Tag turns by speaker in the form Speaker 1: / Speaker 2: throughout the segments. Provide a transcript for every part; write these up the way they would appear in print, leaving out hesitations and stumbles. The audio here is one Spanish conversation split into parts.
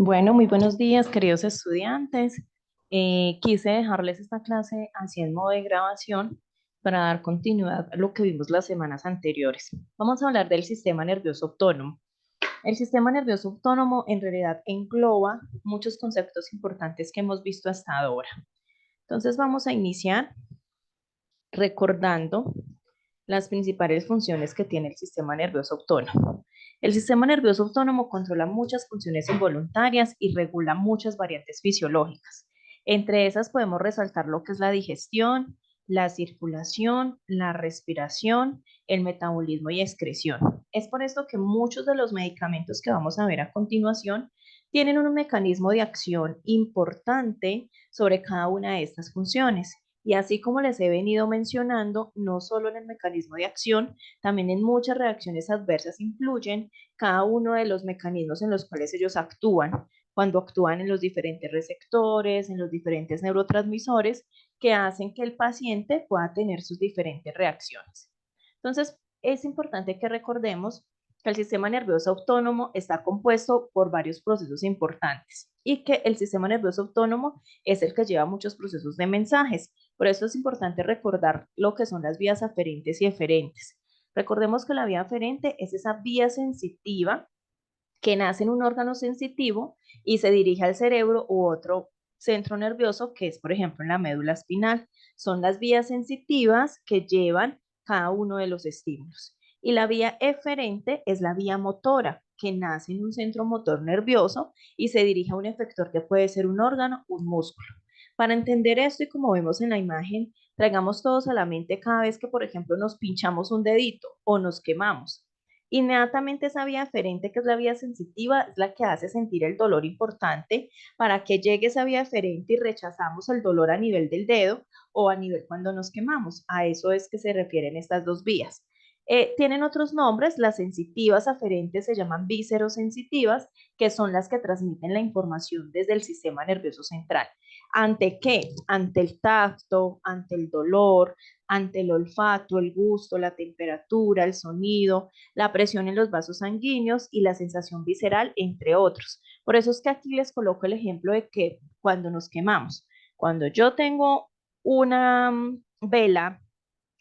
Speaker 1: Bueno, muy buenos días, queridos estudiantes. Quise dejarles esta clase así en modo de grabación para dar continuidad a lo que vimos las semanas anteriores. Vamos a hablar del sistema nervioso autónomo. El sistema nervioso autónomo en realidad engloba muchos conceptos importantes que hemos visto hasta ahora. Entonces vamos a iniciar recordando las principales funciones que tiene el sistema nervioso autónomo. El sistema nervioso autónomo controla muchas funciones involuntarias y regula muchas variantes fisiológicas. Entre esas podemos resaltar lo que es la digestión, la circulación, la respiración, el metabolismo y excreción. Es por esto que muchos de los medicamentos que vamos a ver a continuación tienen un mecanismo de acción importante sobre cada una de estas funciones. Y así como les he venido mencionando, no solo en el mecanismo de acción, también en muchas reacciones adversas influyen cada uno de los mecanismos en los cuales ellos actúan, cuando actúan en los diferentes receptores, en los diferentes neurotransmisores que hacen que el paciente pueda tener sus diferentes reacciones. Entonces, es importante que recordemos que el sistema nervioso autónomo está compuesto por varios procesos importantes y que el sistema nervioso autónomo es el que lleva muchos procesos de mensajes. Por eso es importante recordar lo que son las vías aferentes y eferentes. Recordemos que la vía aferente es esa vía sensitiva que nace en un órgano sensitivo y se dirige al cerebro u otro centro nervioso, que es, por ejemplo, en la médula espinal. Son las vías sensitivas que llevan cada uno de los estímulos. Y la vía eferente es la vía motora, que nace en un centro motor nervioso y se dirige a un efector que puede ser un órgano, un músculo. Para entender esto y como vemos en la imagen, traigamos todos a la mente cada vez que, por ejemplo, nos pinchamos un dedito o nos quemamos. Inmediatamente esa vía aferente, que es la vía sensitiva, es la que hace sentir el dolor importante para que llegue esa vía aferente y rechazamos el dolor a nivel del dedo o a nivel cuando nos quemamos. A eso es que se refieren estas dos vías. Tienen otros nombres, las sensitivas aferentes se llaman víscerosensitivas, que son las que transmiten la información desde el sistema nervioso central. ¿Ante qué? Ante el tacto, ante el dolor, ante el olfato, el gusto, la temperatura, el sonido, la presión en los vasos sanguíneos y la sensación visceral, entre otros. Por eso es que aquí les coloco el ejemplo de que cuando nos quemamos, cuando yo tengo una vela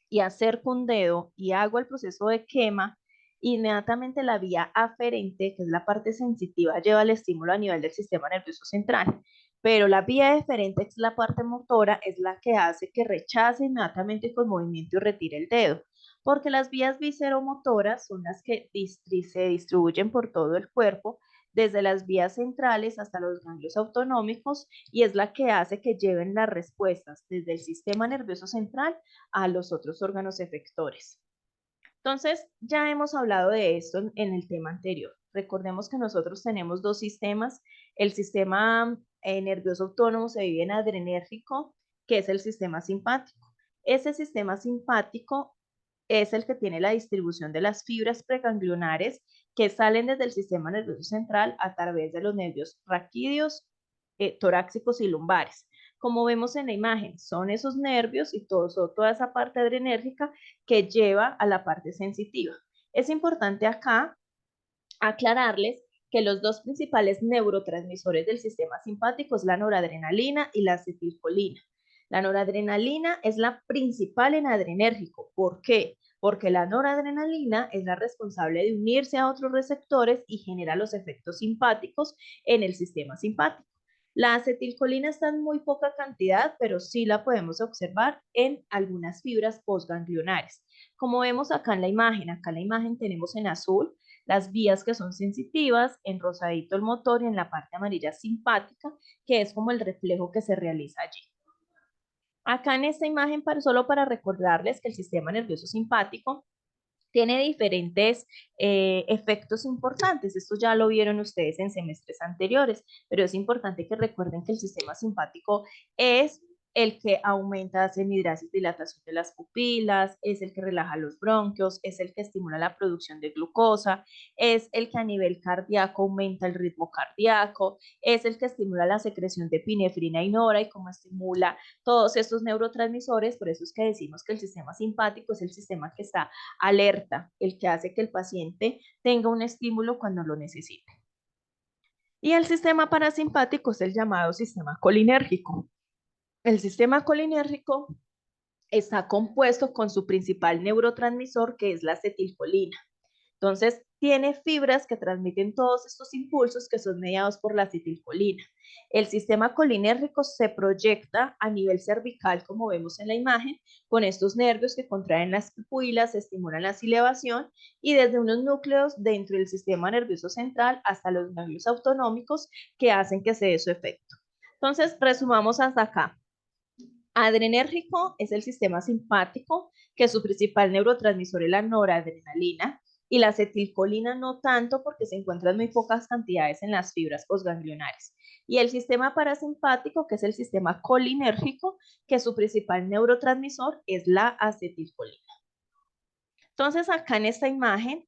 Speaker 1: y acerco un dedo y hago el proceso de quema, inmediatamente la vía aferente, que es la parte sensitiva, lleva el estímulo a nivel del sistema nervioso central. Pero la vía eferente, que es la parte motora, es la que hace que rechace inmediatamente con movimiento y retire el dedo. Porque las vías visceromotoras son las que se distribuyen por todo el cuerpo, desde las vías centrales hasta los ganglios autonómicos, y es la que hace que lleven las respuestas desde el sistema nervioso central a los otros órganos efectores. Entonces, ya hemos hablado de esto en el tema anterior. Recordemos que nosotros tenemos dos sistemas. El sistema nervioso autónomo se divide en adrenérgico, que es el sistema simpático. Ese sistema simpático es el que tiene la distribución de las fibras preganglionares que salen desde el sistema nervioso central a través de los nervios raquídeos, torácicos y lumbares. Como vemos en la imagen, son esos nervios y toda esa parte adrenérgica que lleva a la parte sensitiva. Es importante acá aclararles que los dos principales neurotransmisores del sistema simpático es la noradrenalina y la acetilcolina. La noradrenalina es la principal en adrenérgico. ¿Por qué? Porque la noradrenalina es la responsable de unirse a otros receptores y genera los efectos simpáticos en el sistema simpático. La acetilcolina está en muy poca cantidad, pero sí la podemos observar en algunas fibras postganglionares. Como vemos acá en la imagen tenemos en azul las vías que son sensitivas, en rosadito el motor y en la parte amarilla simpática, que es como el reflejo que se realiza allí. Acá en esta imagen, solo para recordarles que el sistema nervioso simpático tiene diferentes efectos importantes. Esto ya lo vieron ustedes en semestres anteriores, pero es importante que recuerden que el sistema simpático es el que aumenta semidrasis, dilatación de las pupilas, es el que relaja los bronquios, es el que estimula la producción de glucosa, es el que a nivel cardíaco aumenta el ritmo cardíaco, es el que estimula la secreción de epinefrina y nora y como estimula todos estos neurotransmisores. Por eso es que decimos que el sistema simpático es el sistema que está alerta, el que hace que el paciente tenga un estímulo cuando lo necesite. Y el sistema parasimpático es el llamado sistema colinérgico. El sistema colinérgico está compuesto con su principal neurotransmisor, que es la acetilcolina. Entonces, tiene fibras que transmiten todos estos impulsos que son mediados por la acetilcolina. El sistema colinérgico se proyecta a nivel cervical, como vemos en la imagen, con estos nervios que contraen las pupilas, estimulan la silebación y desde unos núcleos dentro del sistema nervioso central hasta los nervios autonómicos que hacen que se dé su efecto. Entonces, resumamos hasta acá. Adrenérgico es el sistema simpático, que su principal neurotransmisor es la noradrenalina, y la acetilcolina no tanto porque se encuentran muy pocas cantidades en las fibras postganglionares. Y el sistema parasimpático, que es el sistema colinérgico, que su principal neurotransmisor es la acetilcolina. Entonces, acá en esta imagen,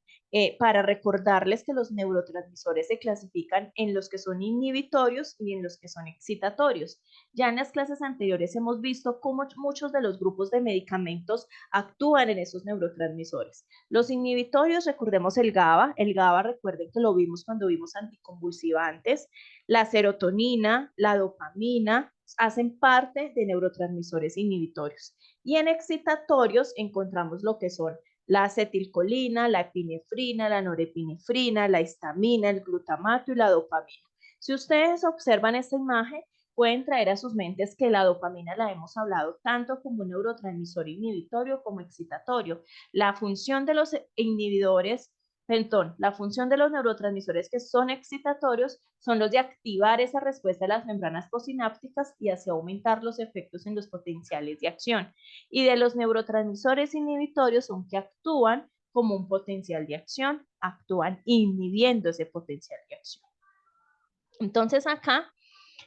Speaker 1: para recordarles que los neurotransmisores se clasifican en los que son inhibitorios y en los que son excitatorios. Ya en las clases anteriores hemos visto cómo muchos de los grupos de medicamentos actúan en esos neurotransmisores. Los inhibitorios, recordemos el GABA recuerden que lo vimos cuando vimos anticonvulsivantes, la serotonina, la dopamina, hacen parte de neurotransmisores inhibitorios. Y en excitatorios encontramos lo que son la acetilcolina, la epinefrina, la norepinefrina, la histamina, el glutamato y la dopamina. Si ustedes observan esta imagen, pueden traer a sus mentes que la dopamina la hemos hablado tanto como un neurotransmisor inhibitorio como excitatorio. La función de los inhibidores, perdón, la función de los neurotransmisores que son excitatorios son los de activar esa respuesta de las membranas postsinápticas y así aumentar los efectos en los potenciales de acción. Y de los neurotransmisores inhibitorios son que actúan como un potencial de acción, actúan inhibiendo ese potencial de acción. Entonces acá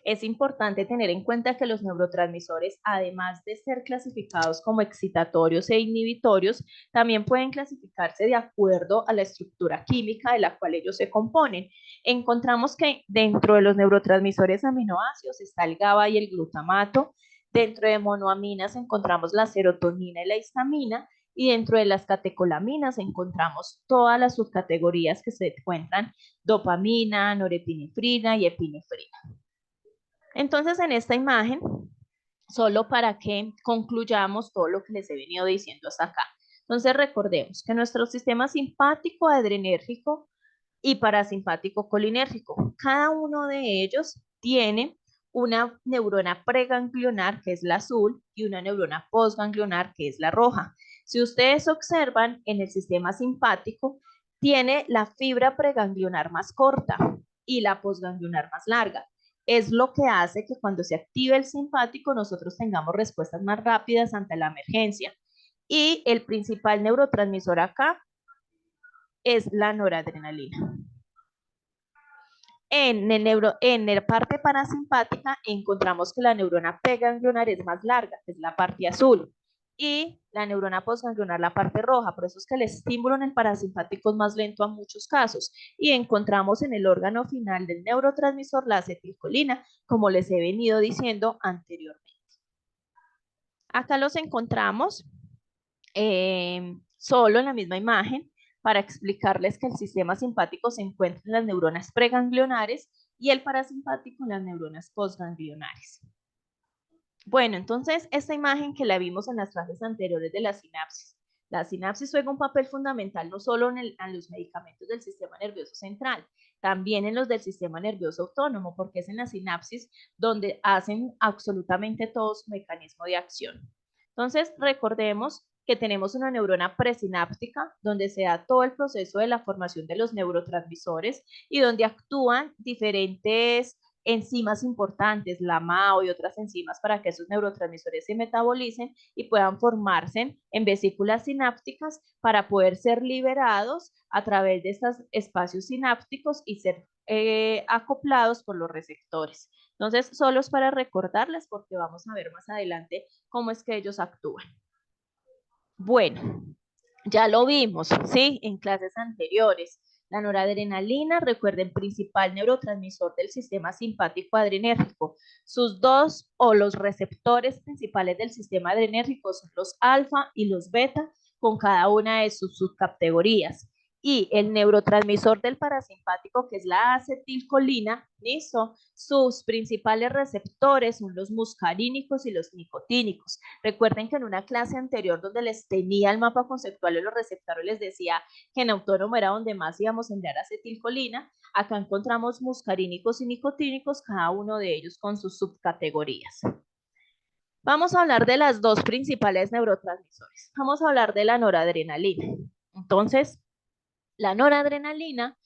Speaker 1: es importante tener en cuenta que los neurotransmisores, además de ser clasificados como excitatorios e inhibitorios, también pueden clasificarse de acuerdo a la estructura química de la cual ellos se componen. Encontramos que dentro de los neurotransmisores aminoácidos está el GABA y el glutamato. Dentro de monoaminas encontramos la serotonina y la histamina. Y dentro de las catecolaminas encontramos todas las subcategorías que se encuentran: dopamina, norepinefrina y epinefrina. Entonces, en esta imagen, solo para que concluyamos todo lo que les he venido diciendo hasta acá. Entonces, recordemos que nuestro sistema simpático adrenérgico y parasimpático colinérgico, cada uno de ellos tiene una neurona preganglionar, que es la azul, y una neurona postganglionar, que es la roja. Si ustedes observan, en el sistema simpático, tiene la fibra preganglionar más corta y la postganglionar más larga. Es lo que hace que cuando se active el simpático nosotros tengamos respuestas más rápidas ante la emergencia. Y el principal neurotransmisor acá es la noradrenalina. En la parte parasimpática encontramos que la neurona preganglionar es más larga, que es la parte azul, y la neurona postganglionar la parte roja. Por eso es que el estímulo en el parasimpático es más lento en muchos casos. Y encontramos en el órgano final del neurotransmisor la acetilcolina, como les he venido diciendo anteriormente. Acá los encontramos solo en la misma imagen para explicarles que el sistema simpático se encuentra en las neuronas preganglionares y el parasimpático en las neuronas postganglionares. Bueno, entonces esta imagen que la vimos en las clases anteriores de la sinapsis. La sinapsis juega un papel fundamental no solo en los medicamentos del sistema nervioso central, también en los del sistema nervioso autónomo, porque es en la sinapsis donde hacen absolutamente todo su mecanismo de acción. Entonces, recordemos que tenemos una neurona presináptica, donde se da todo el proceso de la formación de los neurotransmisores y donde actúan diferentes enzimas importantes, la MAO y otras enzimas, para que esos neurotransmisores se metabolicen y puedan formarse en vesículas sinápticas para poder ser liberados a través de estos espacios sinápticos y ser acoplados por los receptores. Entonces, solo es para recordarles porque vamos a ver más adelante cómo es que ellos actúan. Bueno, ya lo vimos, ¿sí? En clases anteriores. La noradrenalina, recuerden, principal neurotransmisor del sistema simpático adrenérgico. Sus dos o los receptores principales del sistema adrenérgico son los alfa y los beta, con cada una de sus subcategorías. Y el neurotransmisor del parasimpático, que es la acetilcolina, ¿listo? Sus principales receptores son los muscarínicos y los nicotínicos. Recuerden que en una clase anterior donde les tenía el mapa conceptual de los receptores, les decía que en autónomo era donde más íbamos a enviar acetilcolina. Acá encontramos muscarínicos y nicotínicos, cada uno de ellos con sus subcategorías. Vamos a hablar de las dos principales neurotransmisores. Vamos a hablar de la noradrenalina. Entonces, la noradrenalina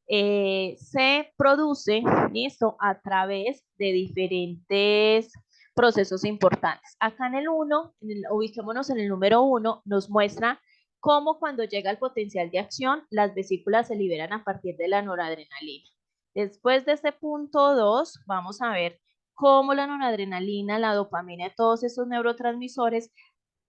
Speaker 1: se produce, ¿listo?, a través de diferentes procesos importantes. Acá en el 1, ubiquémonos en el número 1, nos muestra cómo cuando llega el potencial de acción, las vesículas se liberan a partir de la noradrenalina. Después de este punto 2, vamos a ver cómo la noradrenalina, la dopamina y todos esos neurotransmisores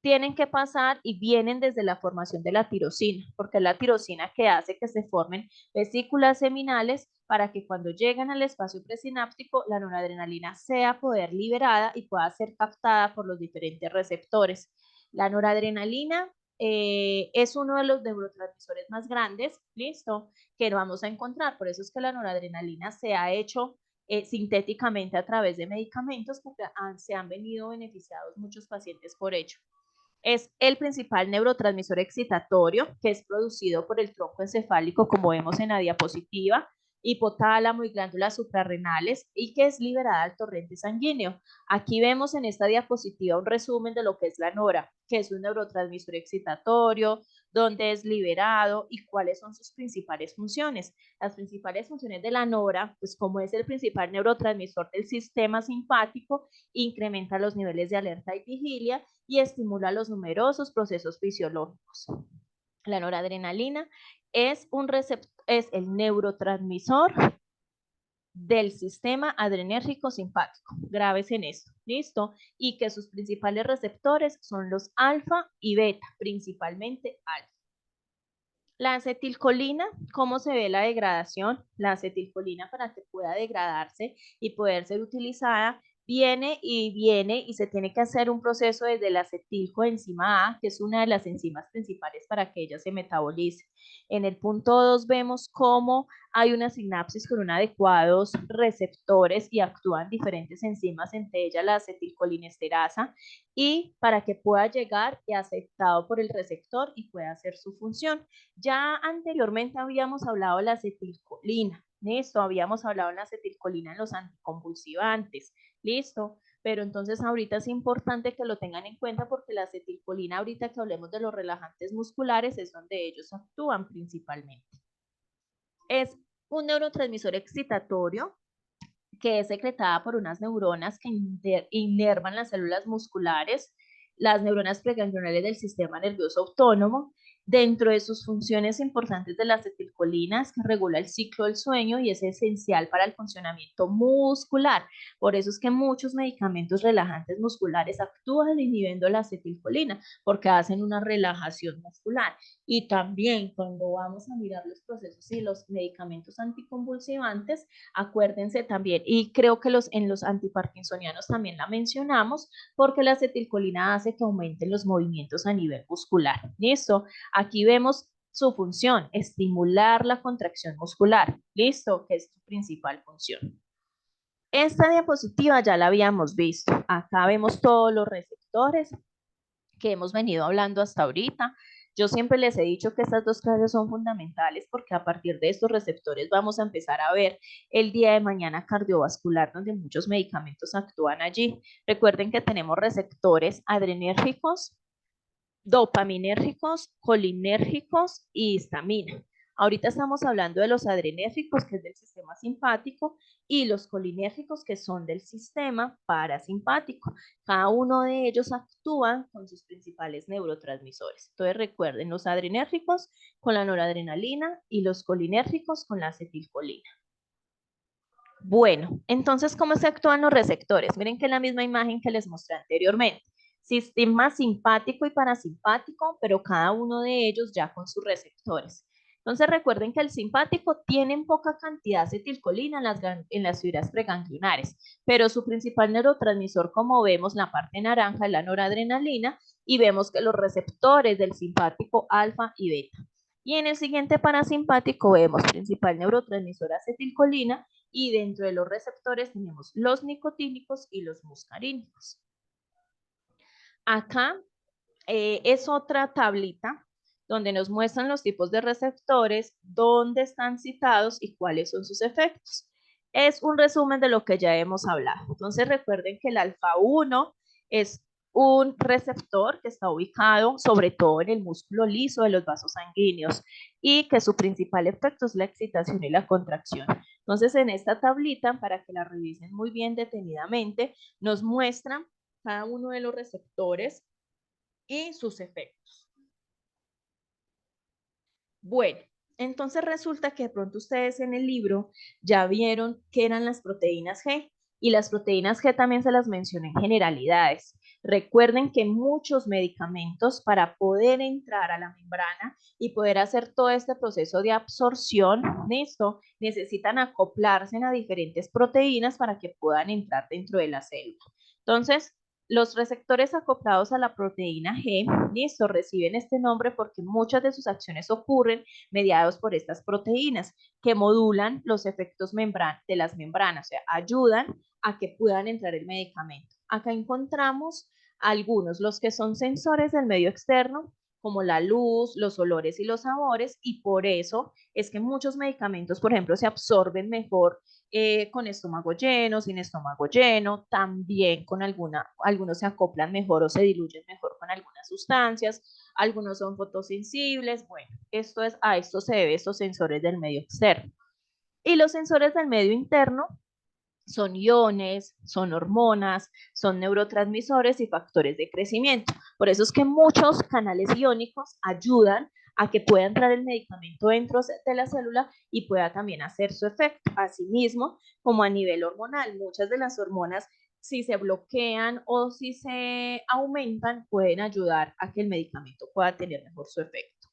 Speaker 1: tienen que pasar y vienen desde la formación de la tirosina, porque es la tirosina que hace que se formen vesículas seminales para que cuando lleguen al espacio presináptico la noradrenalina sea poder liberada y pueda ser captada por los diferentes receptores. La noradrenalina es uno de los neurotransmisores más grandes, listo, que vamos a encontrar. Por eso es que la noradrenalina se ha hecho sintéticamente a través de medicamentos, porque se han venido beneficiados muchos pacientes por ello. Es el principal neurotransmisor excitatorio que es producido por el tronco encefálico, como vemos en la diapositiva, hipotálamo y glándulas suprarrenales, y que es liberada al torrente sanguíneo. Aquí vemos en esta diapositiva un resumen de lo que es la nora, que es un neurotransmisor excitatorio, dónde es liberado y cuáles son sus principales funciones. Las principales funciones de la nora, pues como es el principal neurotransmisor del sistema simpático, incrementa los niveles de alerta y vigilia y estimula los numerosos procesos fisiológicos. La noradrenalina es el neurotransmisor del sistema adrenérgico simpático. Grábese en esto, ¿listo? Y que sus principales receptores son los alfa y beta, principalmente alfa. La acetilcolina, ¿cómo se ve la degradación? La acetilcolina, para que pueda degradarse y poder ser utilizada, viene y se tiene que hacer un proceso desde la acetilcoenzima A, que es una de las enzimas principales para que ella se metabolice. En el punto 2 vemos cómo hay una sinapsis con adecuados receptores y actúan diferentes enzimas, entre ellas la acetilcolinesterasa, y para que pueda llegar y aceptado por el receptor y pueda hacer su función. Ya anteriormente habíamos hablado de la acetilcolina, listo, habíamos hablado de la acetilcolina en los anticonvulsivantes, listo, pero entonces ahorita es importante que lo tengan en cuenta porque la acetilcolina, ahorita que hablemos de los relajantes musculares, es donde ellos actúan principalmente. Es un neurotransmisor excitatorio que es secretada por unas neuronas que inervan las células musculares, las neuronas preganglionales del sistema nervioso autónomo. Dentro de sus funciones importantes de la acetilcolina es que regula el ciclo del sueño y es esencial para el funcionamiento muscular. Por eso es que muchos medicamentos relajantes musculares actúan inhibiendo la acetilcolina porque hacen una relajación muscular. Y también cuando vamos a mirar los procesos y los medicamentos anticonvulsivantes, acuérdense también, y creo que en los antiparkinsonianos también la mencionamos, porque la acetilcolina hace que aumenten los movimientos a nivel muscular. ¿Listo? Aquí vemos su función, estimular la contracción muscular. ¿Listo? Que es su principal función. Esta diapositiva ya la habíamos visto. Acá vemos todos los receptores que hemos venido hablando hasta ahorita. Yo siempre les he dicho que estas dos clases son fundamentales porque a partir de estos receptores vamos a empezar a ver el día de mañana cardiovascular, donde muchos medicamentos actúan allí. Recuerden que tenemos receptores adrenérgicos, dopaminérgicos, colinérgicos y histamina. Ahorita estamos hablando de los adrenérgicos, que es del sistema simpático, y los colinérgicos, que son del sistema parasimpático. Cada uno de ellos actúan con sus principales neurotransmisores. Entonces recuerden, los adrenérgicos con la noradrenalina y los colinérgicos con la acetilcolina. Bueno, entonces, ¿cómo se actúan los receptores? Miren que es la misma imagen que les mostré anteriormente. Sistema simpático y parasimpático, pero cada uno de ellos ya con sus receptores. Entonces recuerden que el simpático tiene poca cantidad de acetilcolina en las fibras preganglionares, pero su principal neurotransmisor, como vemos, la parte naranja, es la noradrenalina, y vemos que los receptores del simpático alfa y beta. Y en el siguiente parasimpático vemos principal neurotransmisor acetilcolina y dentro de los receptores tenemos los nicotínicos y los muscarínicos. Acá es otra tablita donde nos muestran los tipos de receptores, dónde están citados y cuáles son sus efectos. Es un resumen de lo que ya hemos hablado. Entonces recuerden que el alfa 1 es un receptor que está ubicado sobre todo en el músculo liso de los vasos sanguíneos y que su principal efecto es la excitación y la contracción. Entonces en esta tablita, para que la revisen muy bien detenidamente, nos muestran cada uno de los receptores y sus efectos. Bueno, entonces resulta que de pronto ustedes en el libro ya vieron qué eran las proteínas G y las proteínas G también se las mencioné en generalidades. Recuerden que muchos medicamentos para poder entrar a la membrana y poder hacer todo este proceso de absorción, ¿listo? Necesitan acoplarse a diferentes proteínas para que puedan entrar dentro de la célula. Entonces, los receptores acoplados a la proteína G, listo, reciben este nombre porque muchas de sus acciones ocurren mediados por estas proteínas que modulan los efectos de las membranas, o sea, ayudan a que puedan entrar el medicamento. Acá encontramos algunos, los que son sensores del medio externo, como la luz, los olores y los sabores, y por eso es que muchos medicamentos, por ejemplo, se absorben mejor con estómago lleno, sin estómago lleno, también con algunos se acoplan mejor o se diluyen mejor con algunas sustancias, algunos son fotosensibles, bueno, a esto se debe estos sensores del medio externo. Y los sensores del medio interno son iones, son hormonas, son neurotransmisores y factores de crecimiento. Por eso es que muchos canales iónicos ayudan a que pueda entrar el medicamento dentro de la célula y pueda también hacer su efecto. Asimismo, como a nivel hormonal, muchas de las hormonas, si se bloquean o si se aumentan, pueden ayudar a que el medicamento pueda tener mejor su efecto.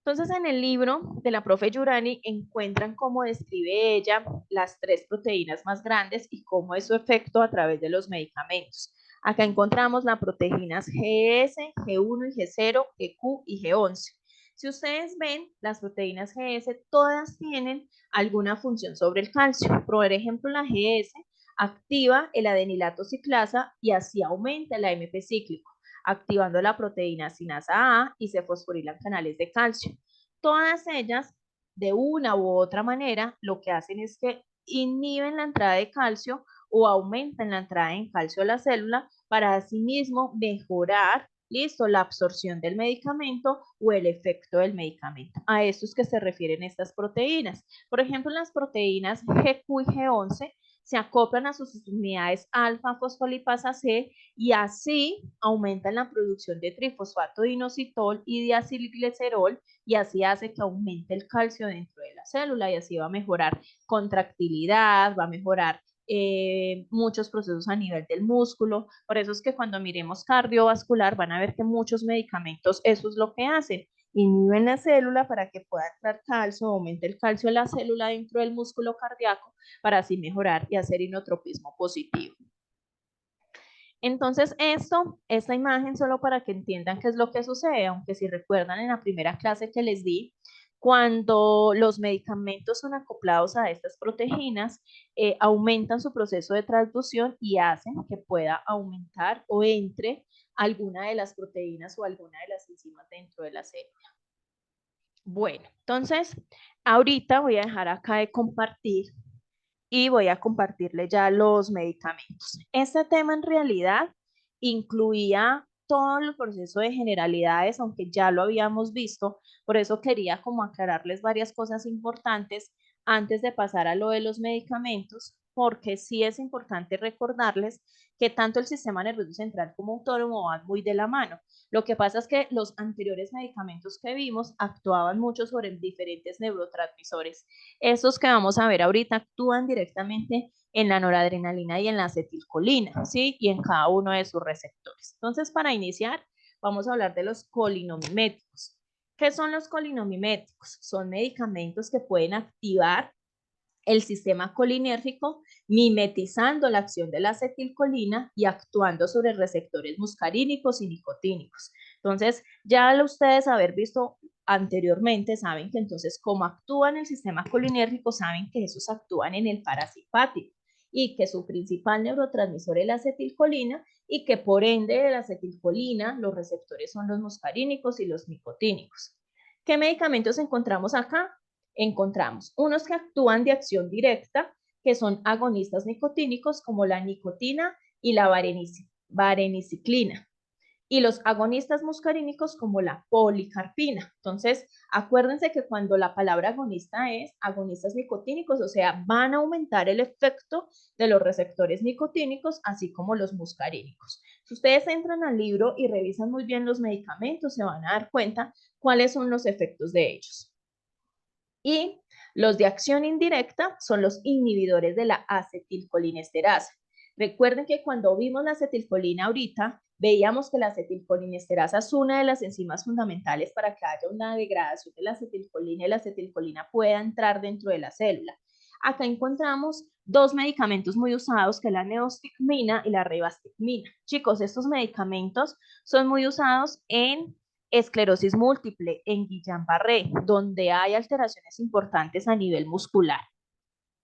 Speaker 1: Entonces, en el libro de la profe Yurani encuentran cómo describe ella las 3 proteínas más grandes y cómo es su efecto a través de los medicamentos. Acá encontramos las proteínas GS, G1 y G0, GQ y G11. Si ustedes ven, las proteínas GS todas tienen alguna función sobre el calcio. Por ejemplo, la GS activa el adenilato ciclasa y así aumenta el AMP cíclico, activando la proteína sinasa A y se fosforilan canales de calcio. Todas ellas, de una u otra manera, lo que hacen es que inhiben la entrada de calcio o aumentan la entrada de calcio a la célula para asimismo mejorar, listo, la absorción del medicamento o el efecto del medicamento. A esto es que se refieren estas proteínas. Por ejemplo, las proteínas GQ y G11 se acoplan a sus unidades alfa fosfolipasa C y así aumentan la producción de trifosfato de inositol y de acilglicerol y así hace que aumente el calcio dentro de la célula y así va a mejorar contractilidad, va a mejorar muchos procesos a nivel del músculo. Por eso es que cuando miremos cardiovascular van a ver que muchos medicamentos eso es lo que hacen. Inhiben la célula para que pueda entrar calcio, aumente el calcio en la célula dentro del músculo cardíaco para así mejorar y hacer inotropismo positivo. Entonces, esta imagen solo para que entiendan qué es lo que sucede, aunque si recuerdan en la primera clase que les di, cuando los medicamentos son acoplados a estas proteínas, aumentan su proceso de transducción y hacen que pueda aumentar o entre alguna de las proteínas o alguna de las enzimas dentro de la célula. Bueno, entonces, ahorita voy a dejar acá de compartir y voy a compartirle ya los medicamentos. Este tema en realidad incluía todo el proceso de generalidades, aunque ya lo habíamos visto, por eso quería como aclararles varias cosas importantes antes de pasar a lo de los medicamentos, porque sí es importante recordarles que tanto el sistema nervioso central como autónomo van muy de la mano. Lo que pasa es que los anteriores medicamentos que vimos actuaban mucho sobre diferentes neurotransmisores. Estos que vamos a ver ahorita actúan directamente en la noradrenalina y en la acetilcolina, ¿sí? Y en cada uno de sus receptores. Entonces, para iniciar, vamos a hablar de los colinomiméticos. ¿Qué son los colinomiméticos? Son medicamentos que pueden activar el sistema colinérgico, mimetizando la acción de la acetilcolina y actuando sobre receptores muscarínicos y nicotínicos. Entonces, ya al ustedes haber visto anteriormente, saben que entonces como actúan en el sistema colinérgico, saben que esos actúan en el parasimpático y que su principal neurotransmisor es la acetilcolina y que por ende de la acetilcolina los receptores son los muscarínicos y los nicotínicos. ¿Qué medicamentos encontramos acá? Encontramos unos que actúan de acción directa, que son agonistas nicotínicos como la nicotina y la vareniciclina, y los agonistas muscarínicos como la policarpina. Entonces, acuérdense que cuando la palabra agonista es agonistas nicotínicos, o sea, van a aumentar el efecto de los receptores nicotínicos, así como los muscarínicos. Si ustedes entran al libro y revisan muy bien los medicamentos, se van a dar cuenta cuáles son los efectos de ellos. Y los de acción indirecta son los inhibidores de la acetilcolinesterasa. Recuerden que cuando vimos la acetilcolina ahorita, veíamos que la acetilcolinesterasa es una de las enzimas fundamentales para que haya una degradación de la acetilcolina y la acetilcolina pueda entrar dentro de la célula. Acá encontramos dos medicamentos muy usados, que es la neostigmina y la ribastigmina. Chicos, estos medicamentos son muy usados en esclerosis múltiple, en Guillain-Barré, donde hay alteraciones importantes a nivel muscular.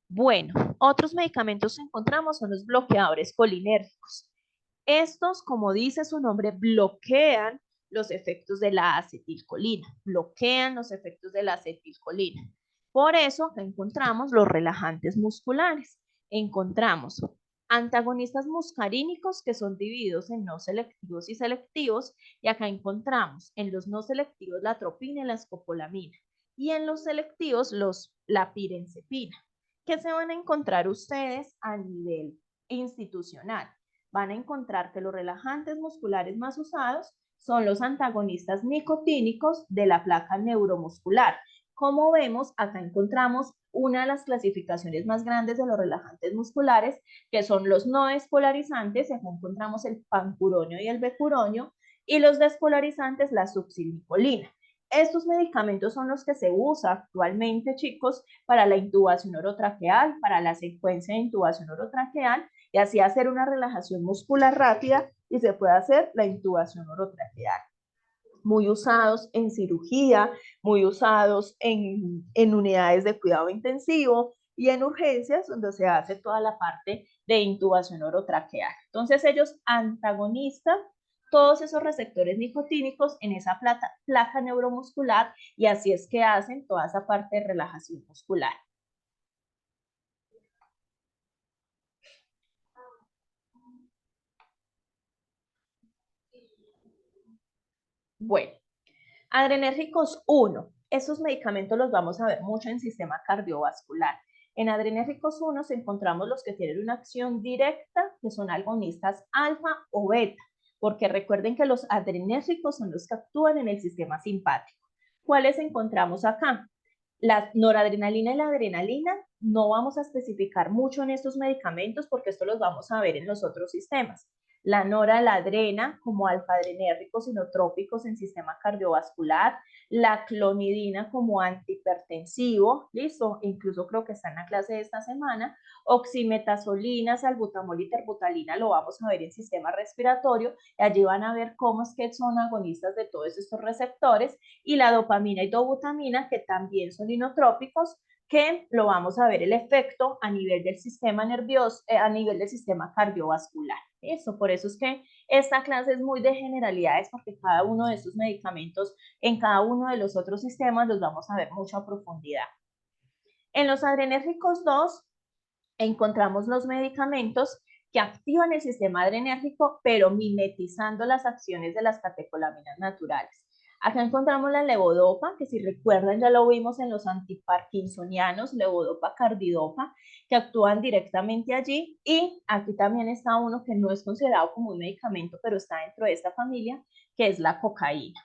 Speaker 1: Bueno, otros medicamentos que encontramos son los bloqueadores colinérgicos. Estos, como dice su nombre, bloquean los efectos de la acetilcolina, bloquean los efectos de la acetilcolina. Por eso acá encontramos los relajantes musculares. Encontramos antagonistas muscarínicos, que son divididos en no selectivos y selectivos, y acá encontramos en los no selectivos la atropina y la escopolamina, y en los selectivos la pirenzepina. ¿Qué se van a encontrar ustedes a nivel institucional? Van a encontrar que los relajantes musculares más usados son los antagonistas nicotínicos de la placa neuromuscular. Como vemos, acá encontramos una de las clasificaciones más grandes de los relajantes musculares, que son los no despolarizantes, acá encontramos el pancuronio y el becuronio, y los despolarizantes, la succinilcolina. Estos medicamentos son los que se usan actualmente, chicos, para la intubación orotraqueal, para la secuencia de intubación orotraqueal, y así hacer una relajación muscular rápida y se puede hacer la intubación orotraqueal. Muy usados en cirugía, muy usados en unidades de cuidado intensivo y en urgencias, donde se hace toda la parte de intubación orotraqueal. Entonces ellos antagonizan todos esos receptores nicotínicos en esa placa neuromuscular, y así es que hacen toda esa parte de relajación muscular. Bueno, adrenérgicos 1. Esos medicamentos los vamos a ver mucho en sistema cardiovascular. En adrenérgicos 1 encontramos los que tienen una acción directa, que son agonistas alfa o beta, porque recuerden que los adrenérgicos son los que actúan en el sistema simpático. ¿Cuáles encontramos acá? La noradrenalina y la adrenalina no vamos a especificar mucho en estos medicamentos, porque esto los vamos a ver en los otros sistemas. La noradrenalina como alfa-adrenérgicos inotrópicos en sistema cardiovascular, la clonidina como antihipertensivo, listo, incluso creo que está en la clase de esta semana, oximetazolina, salbutamol y terbutalina lo vamos a ver en sistema respiratorio, y allí van a ver cómo es que son agonistas de todos estos receptores, y la dopamina y dobutamina, que también son inotrópicos, que lo vamos a ver el efecto a nivel del sistema nervioso, a nivel del sistema cardiovascular. Eso, por eso es que esta clase es muy de generalidades, porque cada uno de estos medicamentos en cada uno de los otros sistemas los vamos a ver mucho a profundidad. En los adrenérgicos 2 encontramos los medicamentos que activan el sistema adrenérgico, pero mimetizando las acciones de las catecolaminas naturales. Acá encontramos la levodopa, que si recuerdan ya lo vimos en los antiparkinsonianos, levodopa, carbidopa, que actúan directamente allí. Y aquí también está uno que no es considerado como un medicamento, pero está dentro de esta familia, que es la cocaína.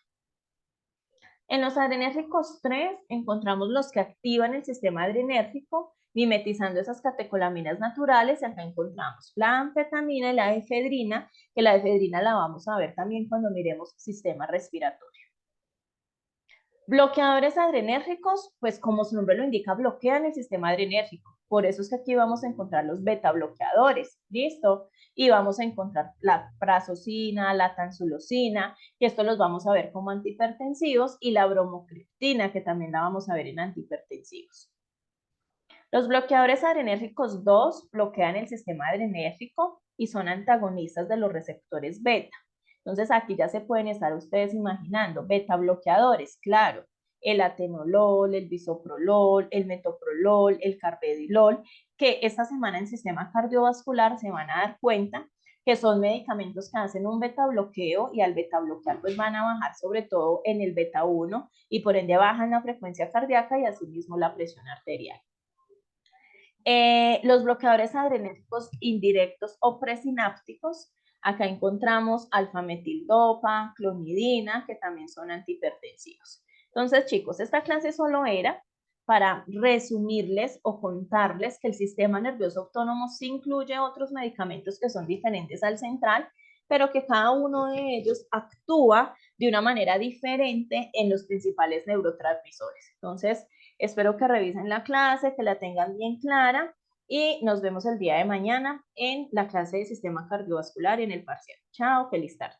Speaker 1: En los adrenérgicos 3 encontramos los que activan el sistema adrenérgico, mimetizando esas catecolaminas naturales, y acá encontramos la anfetamina y la efedrina, que la efedrina la vamos a ver también cuando miremos sistema respiratorio. Bloqueadores adrenérgicos, pues como su nombre lo indica, bloquean el sistema adrenérgico. Por eso es que aquí vamos a encontrar los beta bloqueadores, ¿listo? Y vamos a encontrar la prazosina, la tansulosina, que esto los vamos a ver como antihipertensivos, y la bromocriptina, que también la vamos a ver en antihipertensivos. Los bloqueadores adrenérgicos 2 bloquean el sistema adrenérgico y son antagonistas de los receptores beta. Entonces aquí ya se pueden estar ustedes imaginando, beta bloqueadores, claro, el atenolol, el bisoprolol, el metoprolol, el carvedilol, que esta semana en sistema cardiovascular se van a dar cuenta que son medicamentos que hacen un beta bloqueo y al beta bloquear pues van a bajar sobre todo en el beta 1 y por ende bajan la frecuencia cardíaca y asimismo la presión arterial. Los bloqueadores adrenérgicos indirectos o presinápticos, acá encontramos alfametildopa, clonidina, que también son antihipertensivos. Entonces, chicos, esta clase solo era para resumirles o contarles que el sistema nervioso autónomo sí incluye otros medicamentos que son diferentes al central, pero que cada uno de ellos actúa de una manera diferente en los principales neurotransmisores. Entonces, espero que revisen la clase, que la tengan bien clara y nos vemos el día de mañana en la clase de sistema cardiovascular y en el parcial. Chao, feliz tarde.